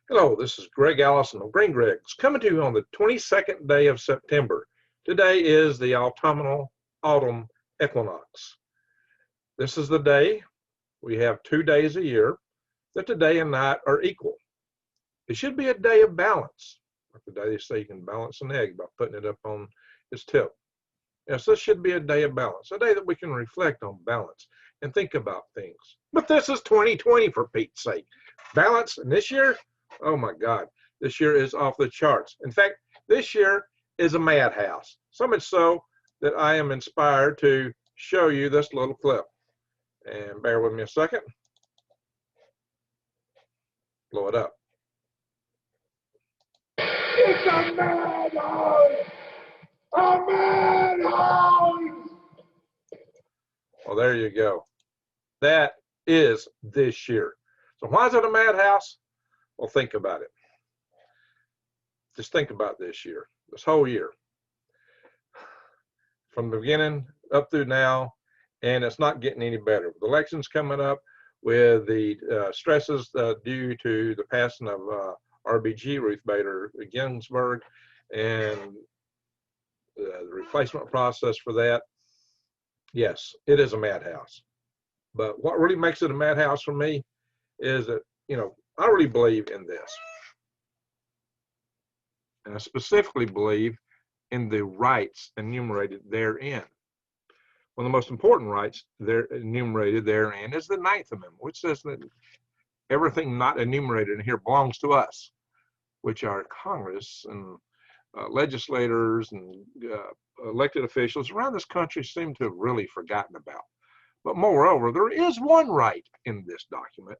Hello, this is Greg Allison of Green Greg's coming to you on the 22nd day of September. Today is the autumn equinox. This is the day, we have 2 days a year, that the day and night are equal. It should be a day of balance. Like the day they say you can balance an egg by putting it up on its tip. Yes, this should be a day of balance, a day that we can reflect on balance and think about things. But this is 2020 for Pete's sake. Balance, and this year, oh my God, this year is off the charts. In fact, this year is a madhouse. So much so that I am inspired to show you this little clip. And bear with me a second. Blow it up. It's a madhouse! A madhouse! Well, there you go. That is this year. So why is it a madhouse? Well, think about it. Just think about this year, this whole year. From the beginning up through now, and it's not getting any better. With elections coming up, with the stresses due to the passing of RBG, Ruth Bader Ginsburg, and the replacement process for that. Yes, it is a madhouse. But what really makes it a madhouse for me is that, I really believe in this. And I specifically believe in the rights enumerated therein. One of the most important rights enumerated therein is the 9th Amendment, which says that everything not enumerated in here belongs to us, which are Congress and legislators and elected officials around this country seem to have really forgotten about. But moreover, there is one right in this document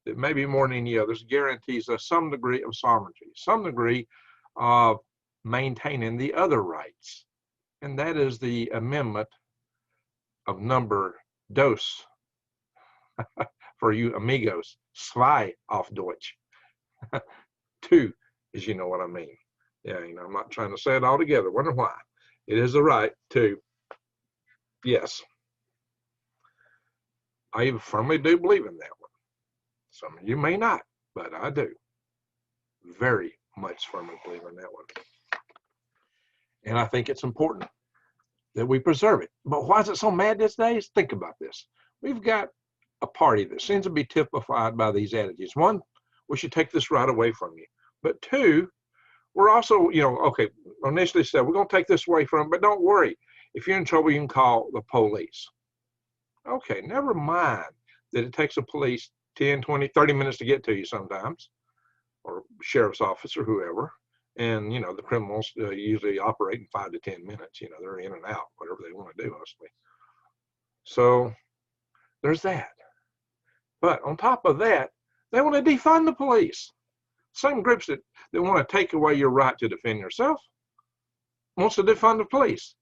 that maybe more than any others guarantees us some degree of sovereignty, some degree of maintaining the other rights. And that is the amendment of number dos, for you amigos, zwei auf Deutsch. 2, as you know what I mean. Yeah, I'm not trying to say it all together. Wonder why. It is the right to, yes. I firmly do believe in that one. Some of you may not, but I do. Very much firmly believe in that one. And I think it's important that we preserve it. But why is it so mad these days? Think about this. We've got a party that seems to be typified by these attitudes. 1, we should take this right away from you. But 2, we're also, okay, initially said, we're going to take this away from them, but don't worry. If you're in trouble, you can call the police. Okay, never mind that it takes the police 10, 20, 30 minutes to get to you sometimes, or sheriff's office or whoever. And, the criminals usually operate in 5 to 10 minutes. They're in and out, whatever they want to do, mostly. So there's that. But on top of that, they want to defund the police. Same groups that want to take away your right to defend yourself wants to defund the police.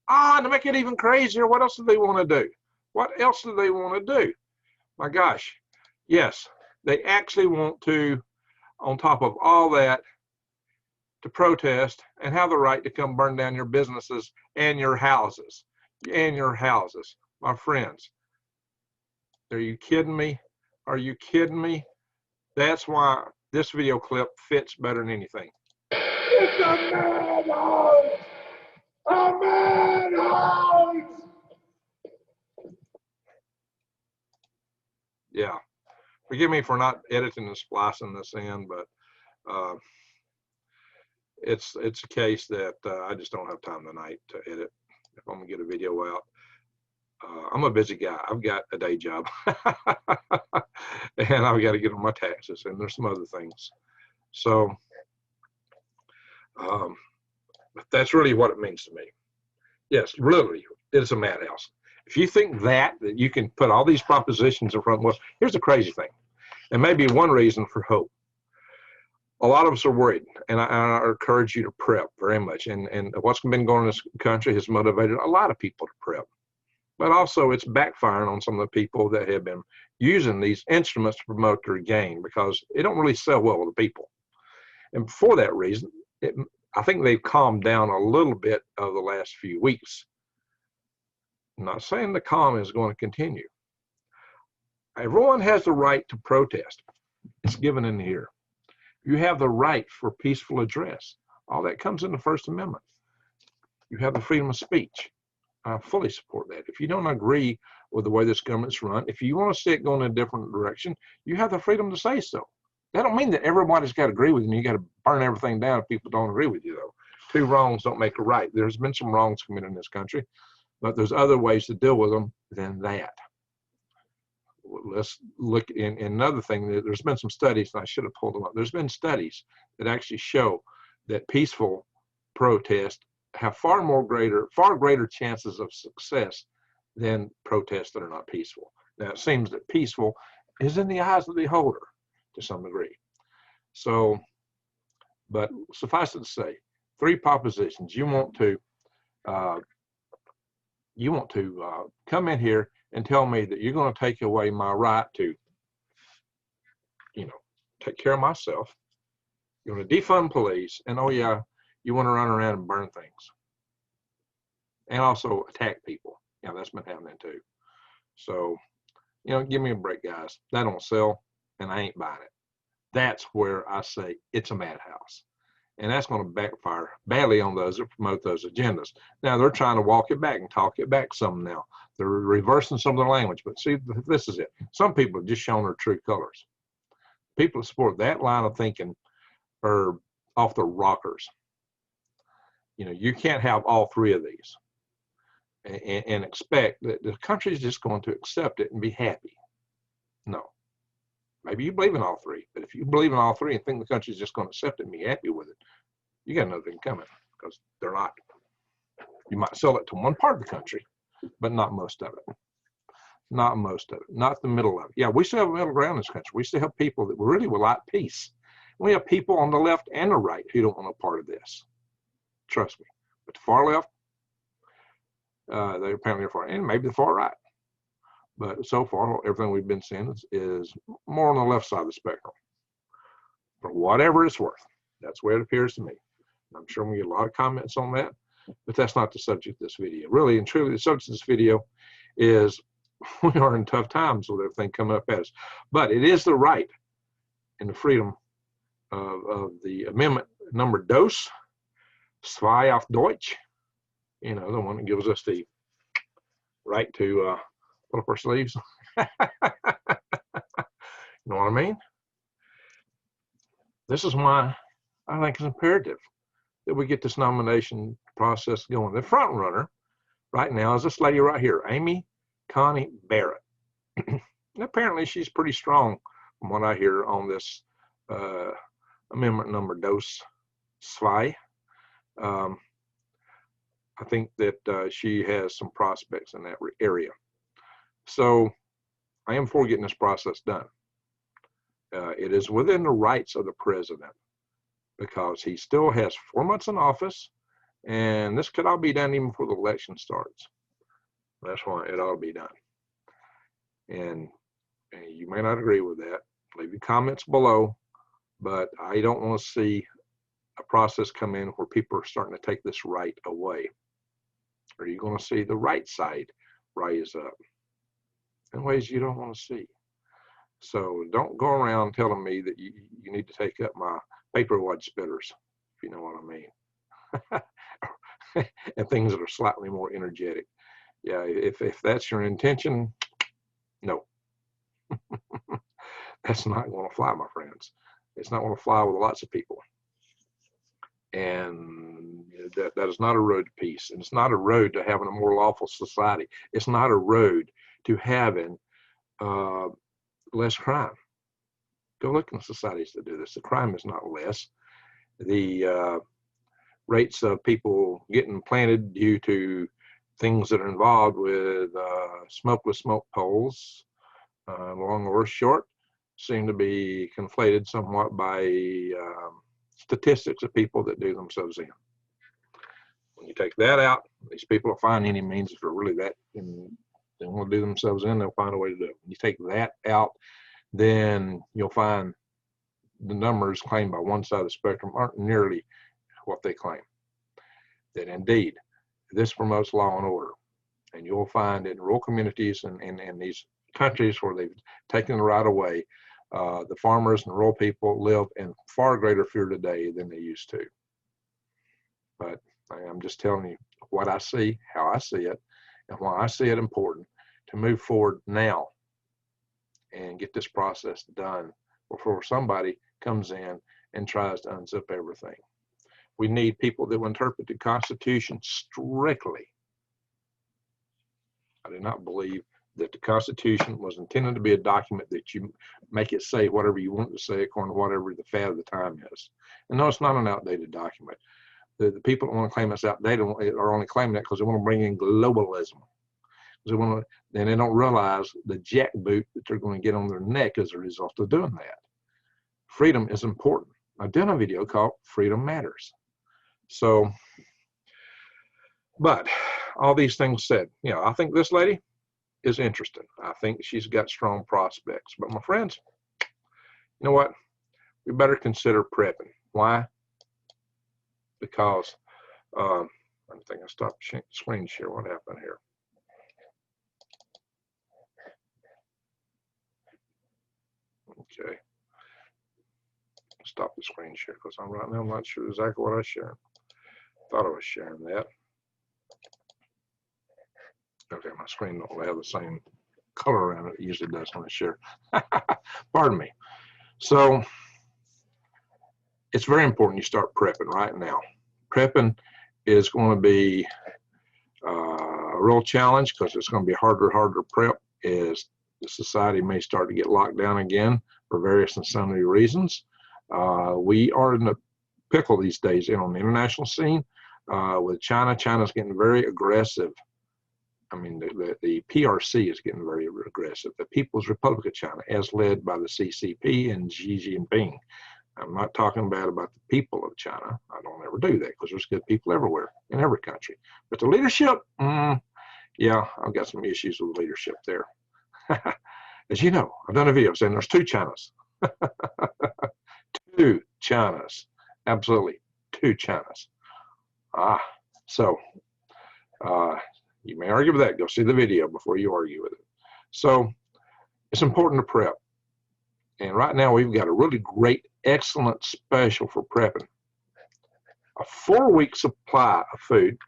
To make it even crazier, what else do they want to do? What else do they want to do? My gosh, yes, they actually want to, on top of all that, to protest and have the right to come burn down your businesses and your houses. My friends, are you kidding me? Are you kidding me? That's why this video clip fits better than anything. It's a madhouse! A madhouse! Yeah, forgive me for not editing and splicing this in, but it's a case that I just don't have time tonight to edit if I'm gonna get a video out. I'm a busy guy. I've got a day job and I've got to get on my taxes, and there's some other things. So that's really what it means to me. Yes, literally, it's a madhouse. If you think that you can put all these propositions in front, well, here's the crazy thing, and maybe one reason for hope. A lot of us are worried, and I encourage you to prep very much. And what's been going on in this country has motivated a lot of people to prep. But also it's backfiring on some of the people that have been using these instruments to promote their gain, because it don't really sell well with the people. And for that reason, I think they've calmed down a little bit over the last few weeks. I'm not saying the calm is going to continue. Everyone has the right to protest. It's given in here. You have the right for peaceful address. All that comes in the First Amendment. You have the freedom of speech. I fully support that. If you don't agree with the way this government's run, if you want to see it going in a different direction, you have the freedom to say so. That don't mean that everybody's got to agree with you. You got to burn everything down if people don't agree with you, though. Two wrongs don't make a right. There's been some wrongs committed in this country, but there's other ways to deal with them than that. Let's look in another thing. There's been some studies, and I should have pulled them up. There's been studies that actually show that peaceful protests have far greater chances of success than protests that are not peaceful. Now, it seems that peaceful is in the eyes of the beholder to some degree. So, but suffice it to say, 3 propositions. You want to come in here and tell me that you're going to take away my right to, take care of myself. You're going to defund police, and oh yeah, you want to run around and burn things, and also attack people. Yeah, that's been happening too. So, give me a break, guys. That don't sell, and I ain't buying it. That's where I say it's a madhouse. And that's going to backfire badly on those that promote those agendas. Now, they're trying to walk it back and talk it back some now. They're reversing some of their language. But see, this is it. Some people have just shown their true colors. People that support that line of thinking are off the rockers. You can't have all 3 of these and expect that the country is just going to accept it and be happy. No. Maybe you believe in all 3, but if you believe in all 3 and think the country is just going to accept it and be happy with it, you got another thing coming, because they're not. You might sell it to one part of the country, but not most of it. Not most of it. Not the middle of it. Yeah, we still have a middle ground in this country. We still have people that really would like peace. We have people on the left and the right who don't want a part of this. Trust me. But the far left, they apparently are far, and maybe the far right. But so far, everything we've been seeing is more on the left side of the spectrum. For whatever it's worth, that's where it appears to me. I'm sure we get a lot of comments on that, but that's not the subject of this video. Really and truly, the subject of this video is we are in tough times with everything coming up at us. But it is the right and the freedom of the amendment number dos, zwei auf Deutsch, the one that gives us the right to pull up our sleeves. You know what I mean? This is why I think it's imperative that we get this nomination process going. The front runner right now is this lady right here, Amy Coney Barrett. Apparently she's pretty strong from what I hear on this amendment number dos zwei. I think that she has some prospects in that area. So I am for getting this process done. It is within the rights of the president because he still has 4 months in office, and this could all be done even before the election starts. That's why it ought to be done. And you may not agree with that. Leave your comments below, but I don't want to see a process come in where people are starting to take this right away. Are you going to see the right side rise up in ways you don't want to see? So don't go around telling me that you need to take up my paper wad spitters, if you know what I mean. And things that are slightly more energetic. Yeah, if that's your intention, no. That's not going to fly, my friends. It's not going to fly with lots of people. And that is not a road to peace. And it's not a road to having a more lawful society. It's not a road to having less crime. Go look in societies that do this. The crime is not less. The rates of people getting planted due to things that are involved with smokeless smoke poles, long or short, seem to be conflated somewhat by statistics of people that do themselves in. When you take that out, these people will find any means if they're really that, and they want to do themselves in, they'll find a way to do it. When you take that out, then you'll find the numbers claimed by one side of the spectrum aren't nearly what they claim. That indeed, this promotes law and order. And you'll find in rural communities and these countries where they've taken the right away, The farmers and rural people live in far greater fear today than they used to. But I'm just telling you what I see, how I see it, and why I see it important to move forward now and get this process done before somebody comes in and tries to unzip everything. We need people that will interpret the Constitution strictly. I do not believe that the Constitution was intended to be a document that you make it say whatever you want to say according to whatever the fad of the time is. And no, it's not an outdated document. The people that want to claim it's outdated are only claiming that because they want to bring in globalism. Then they don't realize the jackboot that they're going to get on their neck as a result of doing that. Freedom is important. I did a video called Freedom Matters. So, but all these things said, I think this lady is interesting. I think she's got strong prospects. But my friends, you know what? We better consider prepping. Why? Because I think I stopped screen share. What happened here? Okay. Stop the screen share because right now I'm not sure exactly what I shared. Thought I was sharing that. Okay, my screen don't have the same color around it usually does when I share. Pardon me. So it's very important you start prepping right now. Prepping is going to be a real challenge because it's going to be harder to prep as the society may start to get locked down again for various and sundry reasons. We are in the pickle these days on the international scene with China. China's getting very aggressive. I mean, the PRC is getting very aggressive. The People's Republic of China, as led by the CCP and Xi Jinping. I'm not talking bad about the people of China. I don't ever do that because there's good people everywhere in every country. But the leadership, yeah, I've got some issues with leadership there. As you know, I've done a video saying there's two Chinas. Two Chinas. Absolutely, two Chinas. So you may argue with that. Go see the video before you argue with it. So it's important to prep. And right now we've got a really great, excellent special for prepping. A 4-week supply of food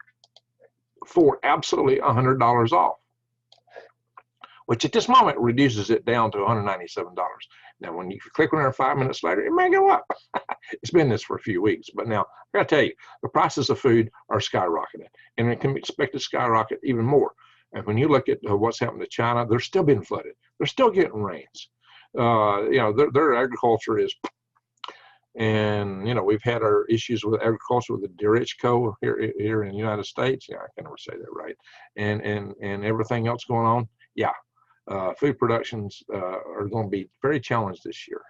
for absolutely $100 off, which at this moment reduces it down to $197. Now, when you click on it 5 minutes later, it may go up. It's been this for a few weeks, but now I gotta tell you, the prices of food are skyrocketing, and it can be expected to skyrocket even more. And when you look at what's happened to China, they're still being flooded. They're still getting rains. Their agriculture is, and we've had our issues with agriculture with the Judicial here in the United States. Yeah, I can never say that right. And everything else going on. Yeah, food productions are going to be very challenged this year.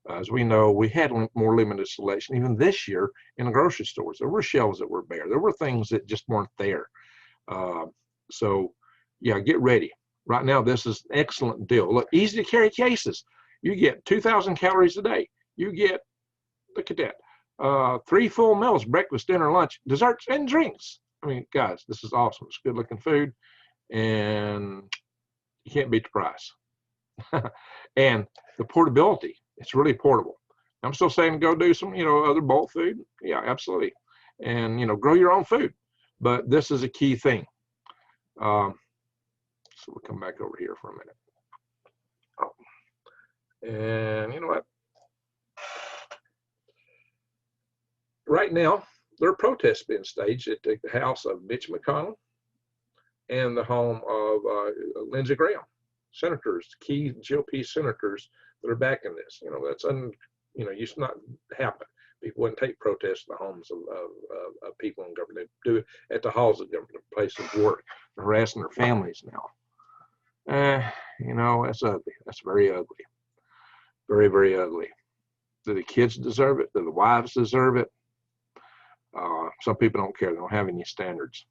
As we know, we had more limited selection even this year in the grocery stores. There were shelves that were bare. There were things that just weren't there. So, yeah, get ready. Right now, this is an excellent deal. Look, easy to carry cases. You get 2,000 calories a day. You get, look at that, 3 full meals, breakfast, dinner, lunch, desserts, and drinks. I mean, guys, this is awesome. It's good looking food, and you can't beat the price. And the portability, it's really portable. I'm still saying go do some, other bulk food. Yeah, absolutely. And, grow your own food. But this is a key thing. So we'll come back over here for a minute. And you know what? Right now, there are protests being staged at the house of Mitch McConnell and the home of Lindsey Graham, senators, key GOP senators that are backing this. That's used to not happen. People wouldn't take protests to the homes of people in government. They do it at the halls of government, places of work. They're harassing their families now. That's ugly. That's very ugly. Very, very ugly. Do the kids deserve it? Do the wives deserve it? Some people don't care. They don't have any standards.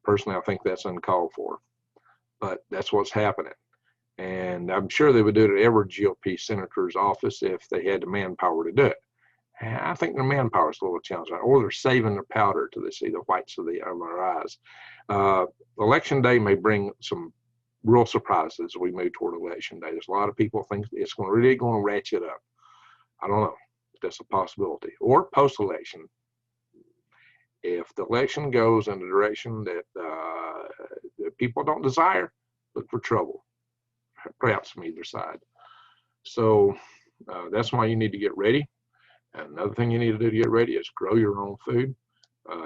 Personally, I think that's uncalled for. But that's what's happening. And I'm sure they would do it at every GOP senator's office if they had the manpower to do it. And I think their manpower is a little challenging, or they're saving their powder till they see the whites of their eyes. Election day may bring some real surprised as we move toward election day. There's a lot of people think it's really going to ratchet up. I don't know if that's a possibility. Or post-election, if the election goes in the direction that people don't desire, look for trouble, perhaps from either side. So that's why you need to get ready. And another thing you need to do to get ready is grow your own food.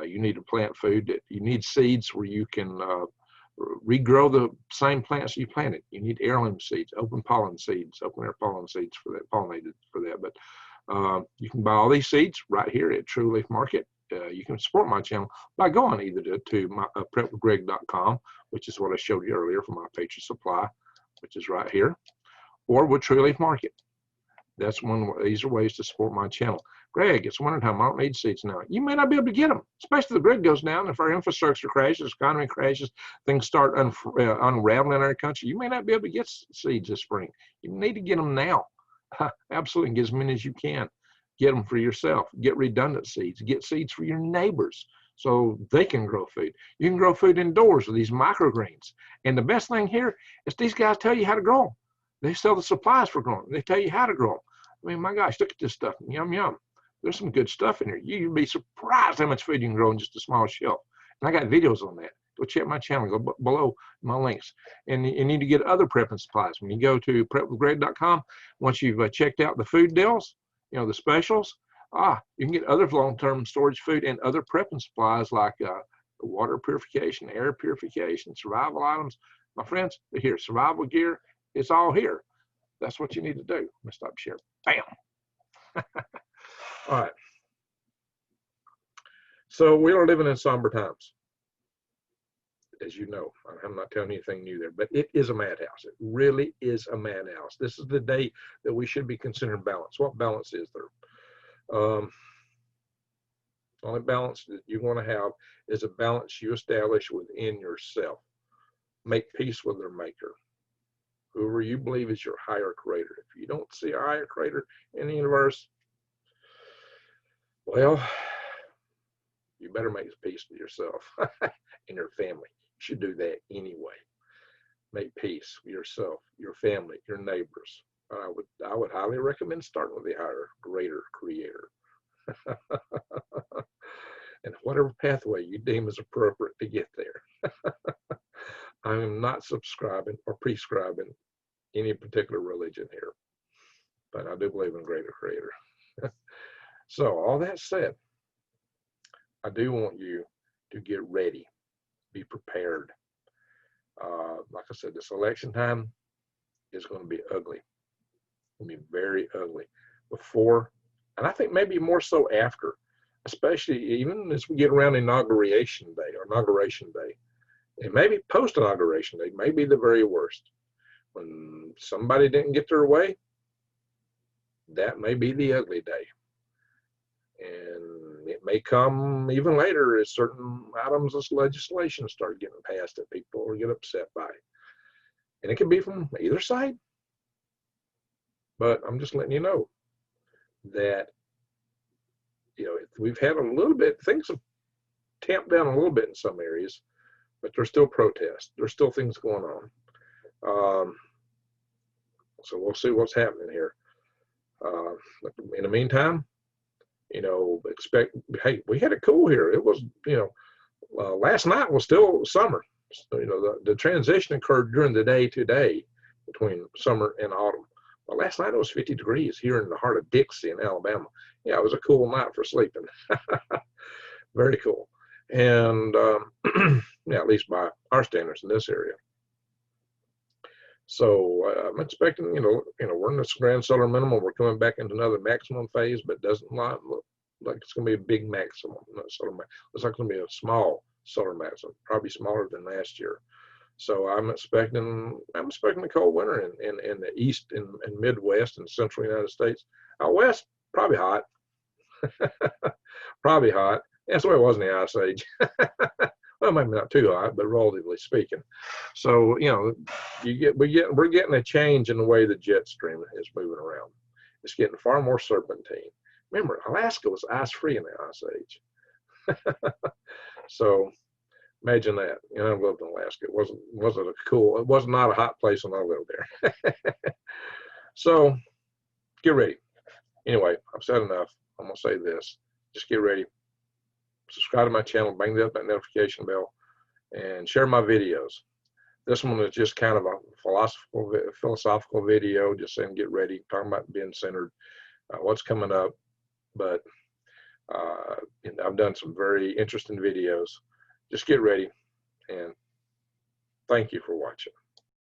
You need to plant food. You need seeds where you can regrow the same plants you planted. You need heirloom seeds, open pollen seeds, open air pollen seeds for that, pollinated for that. But you can buy all these seeds right here at True Leaf Market. You can support my channel by going either to my prepwithgreg.com, which is what I showed you earlier for my Patriot Supply, which is right here, or with True Leaf Market. That's these are ways to support my channel. Greg, it's wintertime. I don't need seeds now. You may not be able to get them, especially if the grid goes down. If our infrastructure crashes, economy crashes, things start unraveling in our country, you may not be able to get seeds this spring. You need to get them now. Absolutely, get as many as you can. Get them for yourself. Get redundant seeds. Get seeds for your neighbors so they can grow food. You can grow food indoors with these microgreens. And the best thing here is these guys tell you how to grow them. They sell the supplies for growing. They tell you how to grow them. I mean, my gosh, look at this stuff. Yum, yum. There's some good stuff in here. You'd be surprised how much food you can grow in just a small shelf. And I got videos on that. Go check my channel. Go below my links. And you need to get other prepping supplies. When you go to prepwithgreg.com, once you've checked out the food deals, you know, the specials, you can get other long-term storage food and other prepping supplies like water purification, air purification, survival items. My friends, they're here. Survival gear, it's all here. That's what you need to do. Let me stop sharing. Bam. All right. So we are living in somber times, as you know. I'm not telling you anything new there, but it is a madhouse. It really is a madhouse. This is the day that we should be considering balance. What balance is there? Only balance that you want to have is a balance you establish within yourself. Make peace with their maker. Whoever you believe is your higher creator. If you don't see a higher creator in the universe, well, you better make peace with yourself and your family. You should do that anyway. Make peace with yourself, your family, your neighbors. I would highly recommend starting with the higher, greater creator. And whatever pathway you deem is appropriate to get there. I am not subscribing or prescribing any particular religion here, but I do believe in a greater creator. So all that said, I do want you to get ready, be prepared. Like I said, this election time is going to be ugly. It's going to be very ugly before, and I think maybe more so after, especially even as we get around inauguration day, and maybe post-inauguration day may be the very worst. When somebody didn't get their way, that may be the ugly day. And it may come even later as certain items of legislation start getting passed that people will get upset by. And it can be from either side. But I'm just letting you know that, you know, we've had a little bit, things have tamped down a little bit in some areas, but there's still protests. There's still things going on. So we'll see what's happening here. In the meantime, you know, hey, we had it cool here. It was, you know, last night was still summer. So, you know, the transition occurred during the day to day between summer and autumn. Well, last night it was 50 degrees here in the heart of Dixie in Alabama. Yeah, it was a cool night for sleeping. Very cool. And yeah, at least by our standards in this area. So I'm expecting, you know, we're in this grand solar minimum. We're coming back into another maximum phase, but doesn't look like it's going to be a big maximum. Looks like it's going to be a small solar maximum, probably smaller than last year. So I'm expecting a cold winter in the east and Midwest and central United States. Out west, probably hot. Probably hot. That's the way it was in the Ice Age. Well, maybe not too hot, but relatively speaking. So, you know, we're getting a change in the way the jet stream is moving around. It's getting far more serpentine. Remember, Alaska was ice-free in the Ice Age. So Imagine that. You know, I lived in Alaska. It wasn't a cool, it was not a hot place when I lived there. So get ready. Anyway, I've said enough. I'm going to say this. Just get ready. Subscribe to my channel, bang up that notification bell, and share my videos. This one is just kind of a philosophical video, just saying get ready, talking about being centered, what's coming up. But I've done some very interesting videos. Just get ready, and thank you for watching.